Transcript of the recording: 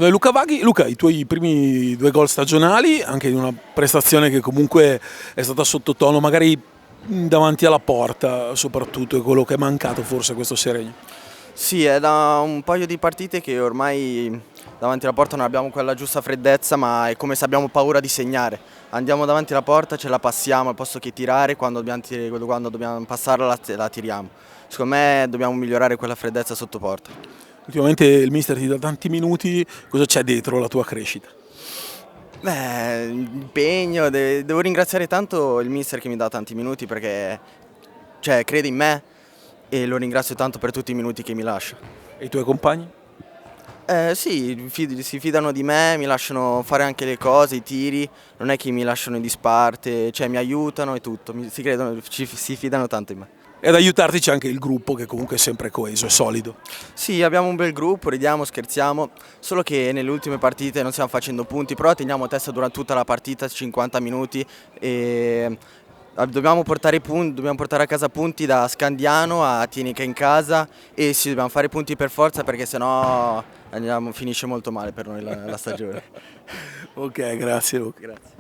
Luca Vaghi, Luca, i tuoi primi 2 gol stagionali, anche in una prestazione che comunque è stata sottotono, magari davanti alla porta, soprattutto, è quello che è mancato forse a questo Seregno. Sì, è da un paio di partite che ormai davanti alla porta non abbiamo quella giusta freddezza, ma è come se abbiamo paura di segnare. Andiamo davanti alla porta, ce la passiamo al posto che tirare, quando dobbiamo passarla la tiriamo. Secondo me dobbiamo migliorare quella freddezza sotto porta. Ultimamente il mister ti dà tanti minuti, cosa c'è dietro la tua crescita? Beh, impegno, devo ringraziare tanto il mister che mi dà tanti minuti perché crede in me e lo ringrazio tanto per tutti i minuti che mi lascia. E i tuoi compagni? Sì, si fidano di me, mi lasciano fare anche le cose, i tiri, non è che mi lasciano in disparte, mi aiutano e tutto, si fidano tanto di me. E ad aiutarti c'è anche il gruppo che comunque è sempre coeso e solido. Sì, abbiamo un bel gruppo, ridiamo, scherziamo, solo che nelle ultime partite non stiamo facendo punti, però teniamo testa durante tutta la partita, 50 minuti e dobbiamo dobbiamo portare a casa punti da Scandiano a Tienica in casa e sì, dobbiamo fare punti per forza perché sennò finisce molto male per noi la stagione. Ok, grazie Luca. Grazie.